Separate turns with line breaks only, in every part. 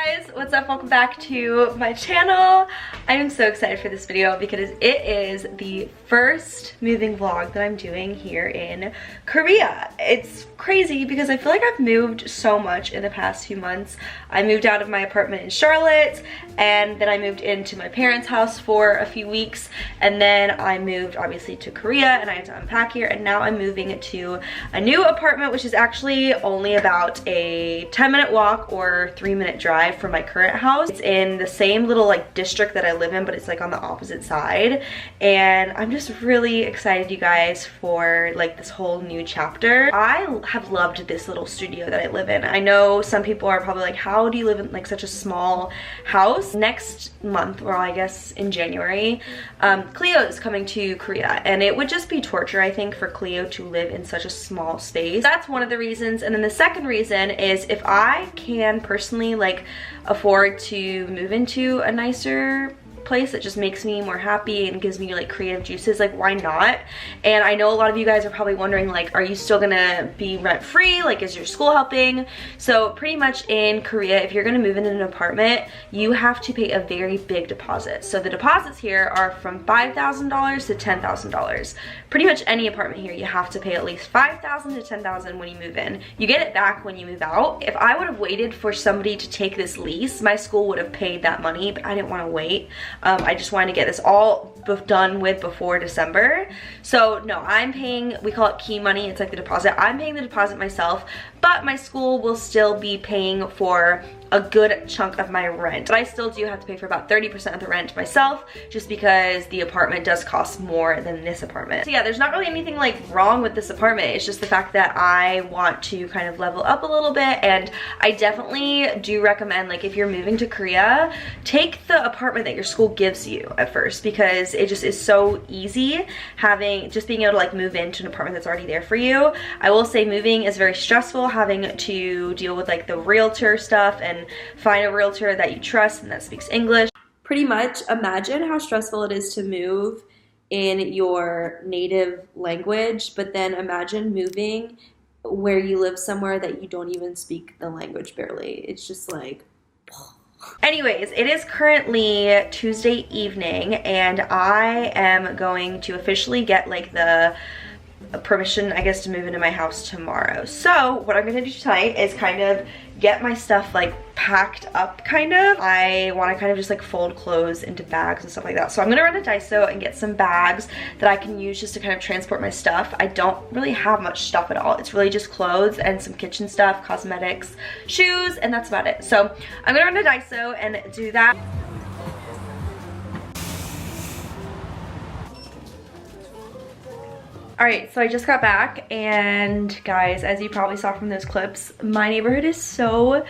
Guys, what's up? Welcome back to my channel. I am so excited for this video because it is the first moving vlog that I'm doing here in Korea. It's crazy because I feel like I've moved so much in the past few months. I moved out of my apartment in Charlotte, and then I moved into my parents' house for a few weeks, and then I moved obviously to Korea and I had to unpack here, and now I'm moving to a new apartment, which is actually only about a 10-minute walk or 3-minute drive from my current house. It's in the same little like district that I live in, but it's like on the opposite side, and I'm just really excited, you guys, for like this whole new chapter. I have loved this little studio that I live in. I know some people are probably like, how do you live in like such a small house? Next month, or I guess in January, Cleo is coming to Korea, and it would just be torture, I think, for Cleo to live in such a small space. That's one of the reasons. And then the second reason is if I can personally like afford to move into a nicer place that just makes me more happy and gives me like creative juices, like why not? And I know a lot of you guys are probably wondering, like, are you still gonna be rent free? Like, is your school helping? So pretty much in Korea, if you're gonna move into an apartment, you have to pay a very big deposit. So the deposits here are from $5,000 to $10,000. Pretty much any apartment here, you have to pay at least $5,000 to $10,000 when you move in. You get it back when you move out. If I would have waited for somebody to take this lease, my school would have paid that money, but I didn't want to wait. I just wanted to get this all done with before December. So no, I'm paying, we call it key money, it's like the deposit. I'm paying the deposit myself, but my school will still be paying for a good chunk of my rent. But I still do have to pay for about 30% of the rent myself, just because the apartment does cost more than this apartment. So yeah, there's not really anything like wrong with this apartment. It's just the fact that I want to kind of level up a little bit, and I definitely do recommend, like, if you're moving to Korea, take the apartment that your school gives you at first, because it just is so easy just being able to like move into an apartment that's already there for you. I will say moving is very stressful, having to deal with like the realtor stuff and find a realtor that you trust and that speaks English. Pretty much imagine how stressful it is to move in your native language, but then imagine moving where you live somewhere that you don't even speak the language barely. It's just like, anyways, it is currently Tuesday evening, and I am going to officially get like the permission, I guess, to move into my house tomorrow. So what I'm gonna do tonight is kind of get my stuff like packed up, kind of. I want to kind of just like fold clothes into bags and stuff like that. So I'm gonna run to Daiso and get some bags that I can use just to kind of transport my stuff. I don't really have much stuff at all. It's really just clothes and some kitchen stuff, cosmetics, shoes, and that's about it. So I'm gonna run to Daiso and do that. Alright, so I just got back, and guys, as you probably saw from those clips, my neighborhood is so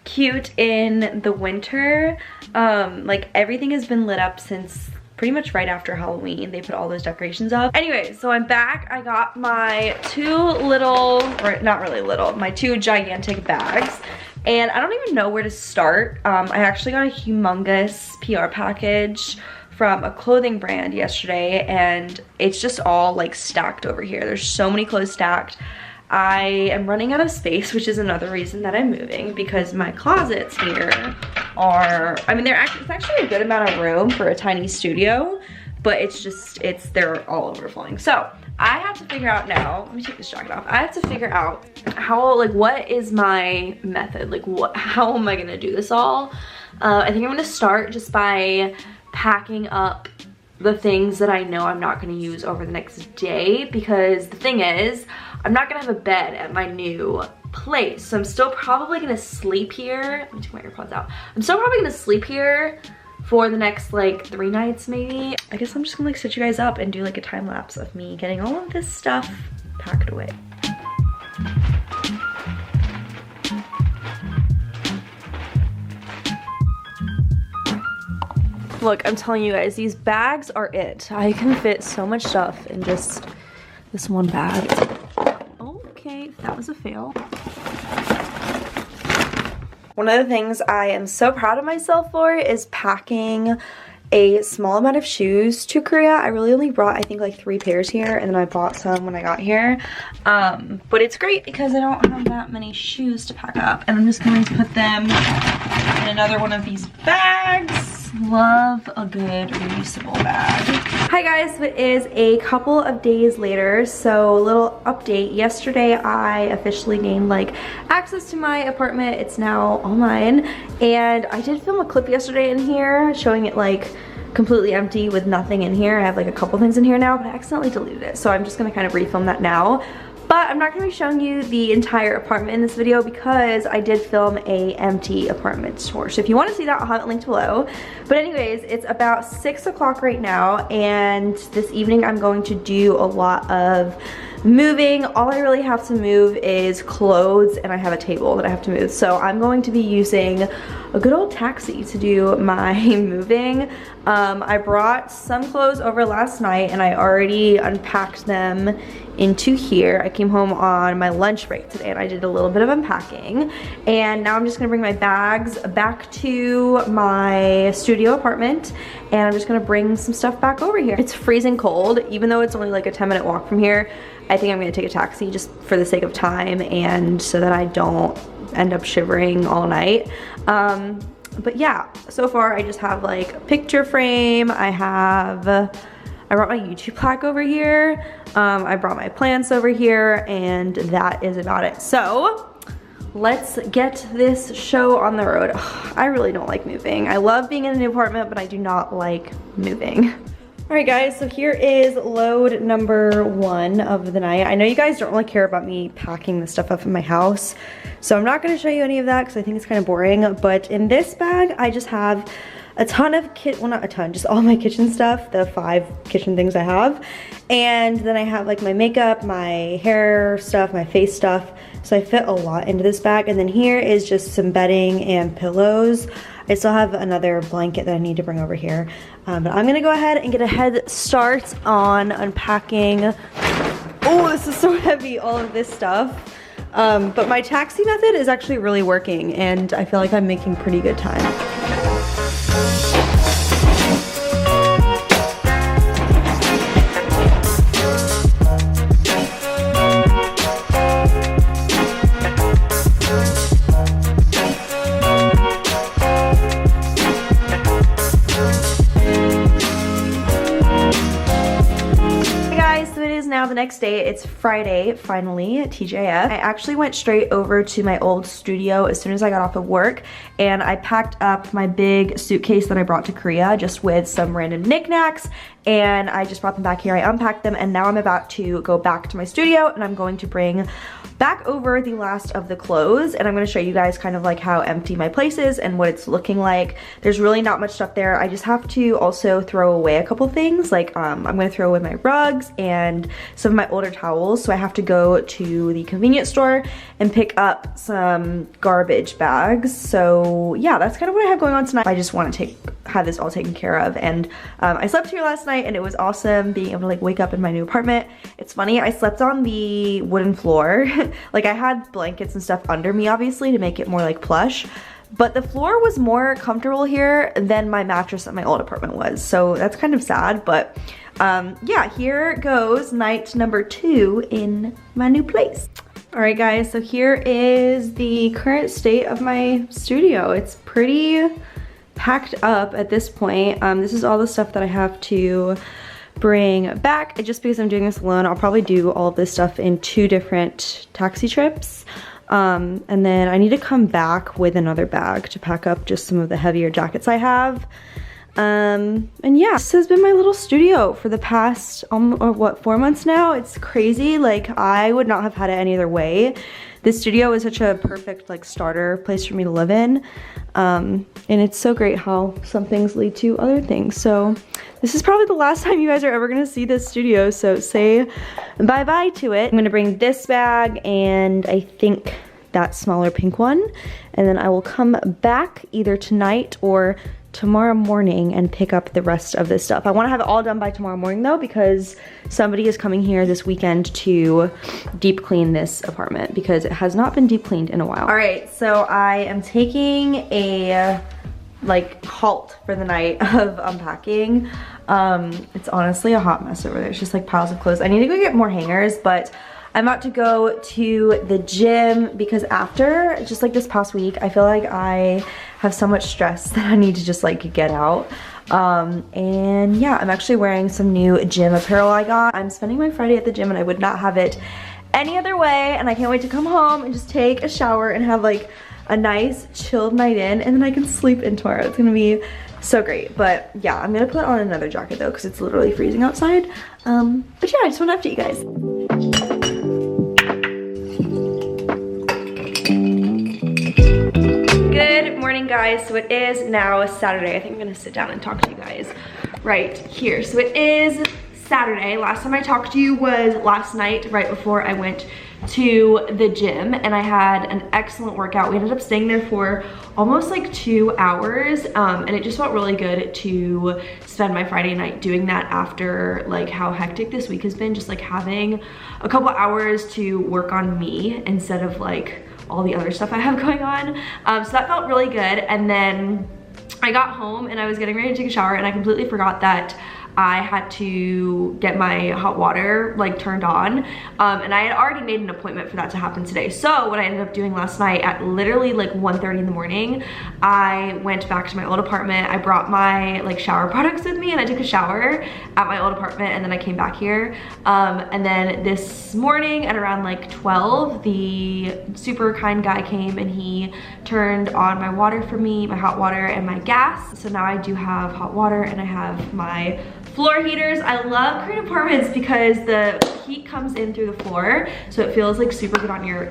cute in the winter. Like, everything has been lit up since pretty much right after Halloween. They put all those decorations up. Anyway, so I'm back. I got my two little, or not really little, my two gigantic bags. And I don't even know where to start. I actually got a humongous PR package from a clothing brand yesterday, and it's just all like stacked over here. There's so many clothes stacked. I am running out of space, which is another reason that I'm moving, because my closets here are, I mean, it's actually a good amount of room for a tiny studio, but they're all overflowing. So I have to figure out now, let me take this jacket off. I have to figure out how, like, what is my method? Like, how am I gonna do this all? I think I'm gonna start just by packing up the things that I know I'm not going to use over the next day, because the thing is, I'm not going to have a bed at my new place, so I'm still probably going to sleep here. Let me take my AirPods out. I'm still probably going to sleep here for the next like 3 nights maybe. I guess I'm just gonna like set you guys up and do like a time lapse of me getting all of this stuff packed away. Look, I'm telling you guys, these bags are it. I can fit so much stuff in just this one bag. Okay, that was a fail. One of the things I am so proud of myself for is packing a small amount of shoes to Korea. I really only brought, I think, like 3 pairs here, and then I bought some when I got here. But it's great because I don't have that many shoes to pack up, and I'm just going to put them in another one of these bags. Love a good reusable bag. Hi guys, so it is a couple of days later, so a little update. Yesterday I officially gained like access to my apartment. It's now all mine, and I did film a clip yesterday in here showing it like completely empty with nothing in here. I have like a couple things in here now, but I accidentally deleted it, so I'm just gonna kind of refilm that now. But I'm not gonna be showing you the entire apartment in this video because I did film a empty apartment tour. So if you wanna see that, I'll have it linked below. But anyways, it's about 6 o'clock right now, and this evening I'm going to do a lot of moving. All I really have to move is clothes, and I have a table that I have to move. So I'm going to be using a good old taxi to do my moving. I brought some clothes over last night and I already unpacked them into here. I came home on my lunch break today and I did a little bit of unpacking, and now I'm just gonna bring my bags back to my studio apartment, and I'm just gonna bring some stuff back over here. It's freezing cold, even though it's only like a 10-minute walk from here. I think I'm gonna take a taxi just for the sake of time and so that I don't end up shivering all night. But yeah, so far I just have like a picture frame. I brought my YouTube plaque over here. I brought my plants over here, and that is about it. So let's get this show on the road. Ugh, I really don't like moving. I love being in a new apartment, but I do not like moving. All right guys, so here is load number 1 of the night. I know you guys don't really care about me packing the stuff up in my house, so I'm not gonna show you any of that because I think it's kind of boring. But in this bag, I just have a ton of well, not a ton, just all my kitchen stuff, the 5 kitchen things I have. And then I have like my makeup, my hair stuff, my face stuff. So I fit a lot into this bag. And then here is just some bedding and pillows. I still have another blanket that I need to bring over here. But I'm gonna go ahead and get a head start on unpacking. Oh, this is so heavy, all of this stuff. But my taxi method is actually really working, and I feel like I'm making pretty good time. Now the next day, it's Friday, finally, at TJF. I actually went straight over to my old studio as soon as I got off of work, and I packed up my big suitcase that I brought to Korea just with some random knickknacks, and I just brought them back here. I unpacked them, and now I'm about to go back to my studio, and I'm going to bring back over the last of the clothes, and I'm going to show you guys kind of like how empty my place is and what it's looking like. There's really not much stuff there. I just have to also throw away a couple things. Like I'm going to throw away my rugs and some of my older towels, so I have to go to the convenience store and pick up some garbage bags. So yeah, that's kind of what I have going on tonight. I just want to have this all taken care of, and I slept here last night and it was awesome being able to like wake up in my new apartment. It's funny, I slept on the wooden floor. Like I had blankets and stuff under me obviously to make it more like plush, but the floor was more comfortable here than my mattress at my old apartment was, so that's kind of sad. But yeah, here goes night number 2 in my new place. All right guys, so here is the current state of my studio. It's pretty packed up at this point. This is all the stuff that I have to bring back. Just because I'm doing this alone, I'll probably do all of this stuff in 2 different taxi trips. And then I need to come back with another bag to pack up just some of the heavier jackets I have. And yeah, this has been my little studio for the past, what, 4 months now? It's crazy. Like, I would not have had it any other way. This studio is such a perfect like starter place for me to live in. And it's so great how some things lead to other things. So this is probably the last time you guys are ever gonna see this studio, so say bye-bye to it. I'm gonna bring this bag and I think that smaller pink one, and then I will come back either tonight or tomorrow morning and pick up the rest of this stuff. I want to have it all done by tomorrow morning though, because somebody is coming here this weekend to deep clean this apartment because it has not been deep cleaned in a while. All right, so I am taking a like halt for the night of unpacking. It's honestly a hot mess over there. It's just like piles of clothes. I need to go get more hangers, but I'm about to go to the gym because after just like this past week, I feel like I have so much stress that I need to just like get out. And yeah, I'm actually wearing some new gym apparel I got. I'm spending my Friday at the gym and I would not have it any other way, and I can't wait to come home and just take a shower and have like a nice chilled night in, and then I can sleep in tomorrow. It's gonna be so great. But yeah, I'm gonna put on another jacket though because it's literally freezing outside. But yeah, I just want to update you guys. Good morning, guys. So it is now Saturday. I think I'm gonna sit down and talk to you guys right here. So it is Saturday. Last time I talked to you was last night, right before I went to the gym, and I had an excellent workout. We ended up staying there for almost like 2 hours, and it just felt really good to spend my Friday night doing that after like how hectic this week has been, just like having a couple hours to work on me instead of like all the other stuff I have going on. So that felt really good. And then I got home and I was getting ready to take a shower, and I completely forgot that I had to get my hot water like turned on, and I had already made an appointment for that to happen today. So what I ended up doing last night at literally like 1:30 in the morning, I went back to my old apartment. I brought my like shower products with me, and I took a shower at my old apartment, and then I came back here. And then this morning at around like 12, the super kind guy came and he turned on my water for me, my hot water and my gas. So now I do have hot water and I have my floor heaters. I love Korean apartments because the heat comes in through the floor, so it feels like super good on your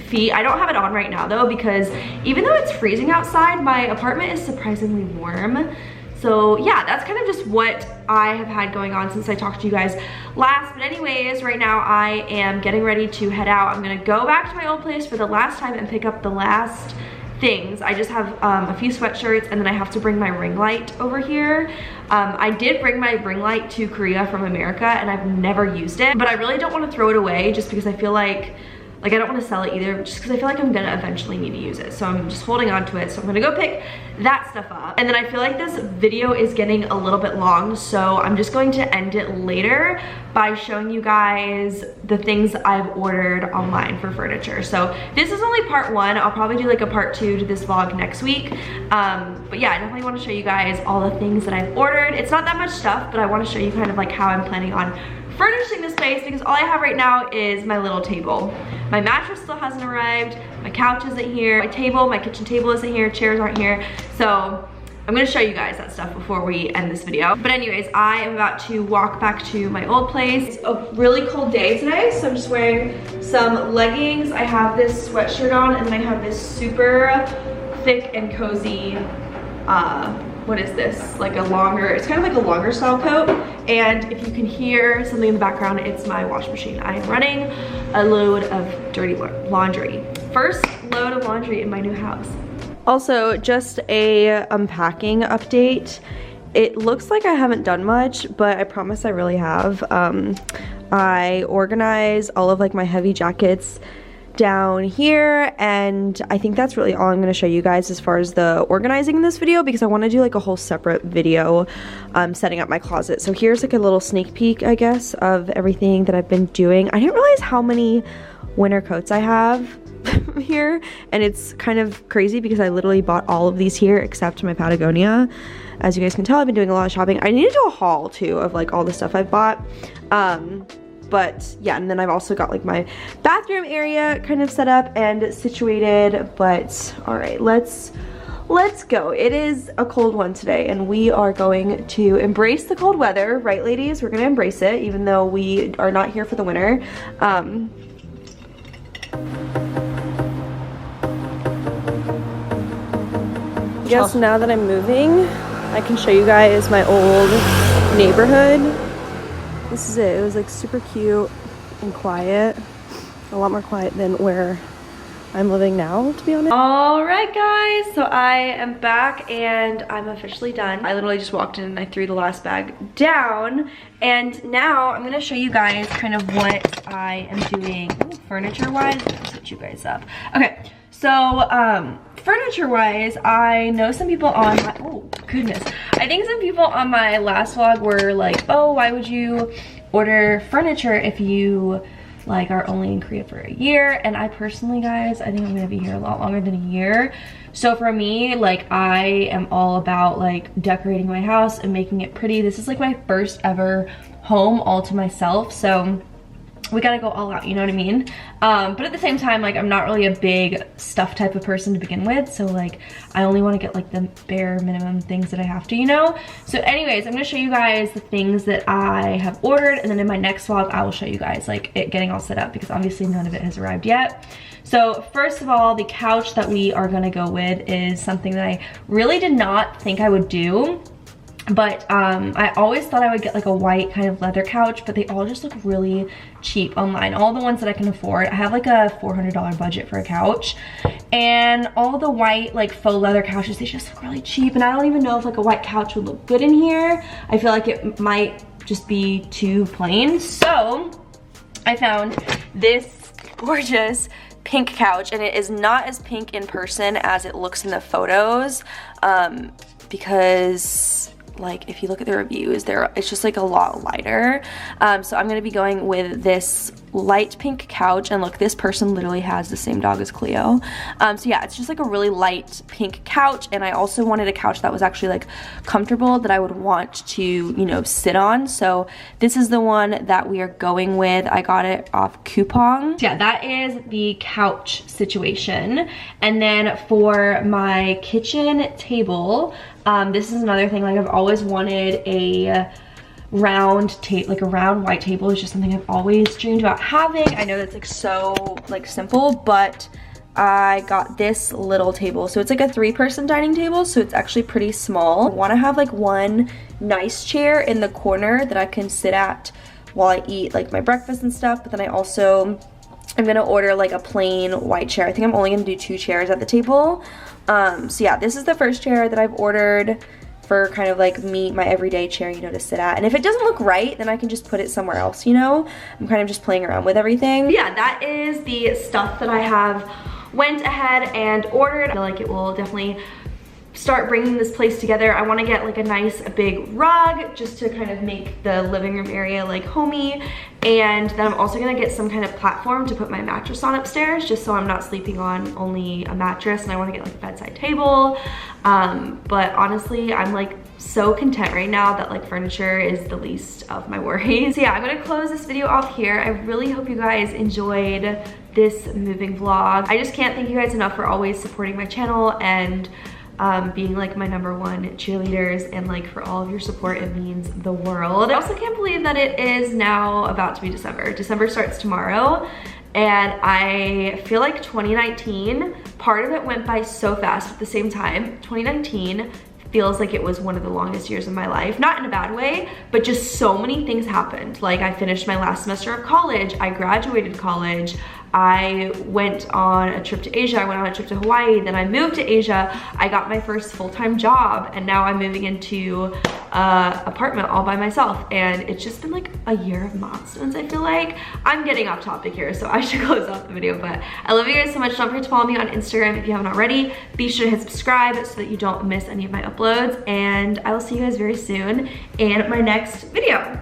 feet. I don't have it on right now though, because even though it's freezing outside, my apartment is surprisingly warm. So yeah, that's kind of just what I have had going on since I talked to you guys last. But anyways, right now I am getting ready to head out. I'm gonna go back to my old place for the last time and pick up the last things. I just have a few sweatshirts, and then I have to bring my ring light over here. I did bring my ring light to Korea from America, and I've never used it, but I really don't want to throw it away just because I feel like I don't want to sell it either, just because I feel like I'm gonna eventually need to use it. So I'm just holding on to it. So I'm gonna go pick that stuff up. And then I feel like this video is getting a little bit long, so I'm just going to end it later by showing you guys the things I've ordered online for furniture. So this is only part 1. I'll probably do like a part 2 to this vlog next week. But yeah, I definitely want to show you guys all the things that I've ordered. It's not that much stuff, but I want to show you kind of like how I'm planning on furnishing this space, because all I have right now is my little table. My mattress still hasn't arrived, my couch isn't here, my table, my kitchen table isn't here, chairs aren't here. So I'm gonna show you guys that stuff before we end this video. But anyways, I am about to walk back to my old place. It's a really cold day today, so I'm just wearing some leggings. I have this sweatshirt on, and then I have this super thick and cozy, what is this? Like a longer, it's kind of like a longer style coat. And if you can hear something in the background, it's my washing machine. I am running a load of dirty laundry. First load of laundry in my new house. Also, just a unpacking update. It looks like I haven't done much, but I promise I really have. I organized all of like my heavy jackets down here, and I think that's really all I'm going to show you guys as far as the organizing in this video, because I want to do like a whole separate video setting up my closet. So here's like a little sneak peek, I guess, of everything that I've been doing. I didn't realize how many winter coats I have here, and it's kind of crazy because I literally bought all of these here except my Patagonia. As you guys can tell, I've been doing a lot of shopping. I need to do a haul too of like all the stuff I've bought. But yeah, and then I've also got like my bathroom area kind of set up and situated. But all right, let's go. It is a cold one today, and we are going to embrace the cold weather, right ladies? We're gonna embrace it, even though we are not here for the winter. I guess now that I'm moving, I can show you guys my old neighborhood. This is it. It was like super cute and quiet. A lot more quiet than where I'm living now, to be honest. All right, guys. So I am back and I'm officially done. I literally just walked in and I threw the last bag down. And now I'm gonna show you guys kind of what I am doing furniture-wise. I'll set you guys up. Okay, so furniture-wise, I know some people on my, oh goodness. I think some people on my last vlog were like, oh, why would you order furniture if you like are only in Korea for a year? And I personally, guys, I think I'm gonna be here a lot longer than a year. So for me, like, I am all about like decorating my house and making it pretty. This is like my first ever home all to myself, so we gotta go all out, you know what I mean? But at the same time, like, I'm not really a big stuff type of person to begin with, so like I only want to get like the bare minimum things that I have to, you know? So anyways, I'm gonna show you guys the things that I have ordered, and then in my next vlog I will show you guys like it getting all set up, because obviously none of it has arrived yet. So first of all, the couch that we are gonna go with is something that I really did not think I would do. But I always thought I would get like a white kind of leather couch, but they all just look really cheap online. All the ones that I can afford. I have like a $400 budget for a couch, and all the white like faux leather couches, they just look really cheap, and I don't even know if like a white couch would look good in here. I feel like it might just be too plain. So I found this gorgeous pink couch, and it is not as pink in person as it looks in the photos, because like if you look at the reviews, it's just like a lot lighter. So I'm gonna be going with this light pink couch, and look, this person literally has the same dog as Cleo. So yeah, it's just like a really light pink couch, and I also wanted a couch that was actually like comfortable, that I would want to, you know, sit on. So this is the one that we are going with. I got it off coupon. So yeah, that is the couch situation. And then for my kitchen table, this is another thing, like I've always wanted a round white table. Is just something I've always dreamed about having. I know that's like so like simple, but I got this little table. So it's like a 3-person dining table, so it's actually pretty small. I want to have like one nice chair in the corner that I can sit at while I eat like my breakfast and stuff, but then I'm gonna order like a plain white chair. I think I'm only gonna do 2 chairs at the table. So yeah, this is the first chair that I've ordered for kind of like my everyday chair, you know, to sit at. And if it doesn't look right, then I can just put it somewhere else, you know? I'm kind of just playing around with everything. But yeah, that is the stuff that I have went ahead and ordered. I feel like it will definitely start bringing this place together. I want to get like a nice big rug just to kind of make the living room area like homey, and then I'm also gonna get some kind of platform to put my mattress on upstairs, just so I'm not sleeping on only a mattress, and I want to get like a bedside table. But honestly, I'm like so content right now that like furniture is the least of my worries. So yeah, I'm gonna close this video off here. I really hope you guys enjoyed this moving vlog. I just can't thank you guys enough for always supporting my channel and being like my #1 cheerleaders, and like for all of your support. It means the world. I also can't believe that it is now about to be December. December starts tomorrow, and I feel like 2019, part of it went by so fast. At the same time, 2019 feels like it was one of the longest years of my life. Not in a bad way, but just so many things happened. Like I finished my last semester of college, I graduated college, I went on a trip to Asia, I went on a trip to Hawaii, then I moved to Asia, I got my first full-time job, and now I'm moving into an apartment all by myself. And it's just been like a year of milestones, I feel like. I'm getting off topic here, so I should close off the video, but I love you guys so much. Don't forget to follow me on Instagram if you haven't already. Be sure to hit subscribe so that you don't miss any of my uploads, and I will see you guys very soon in my next video.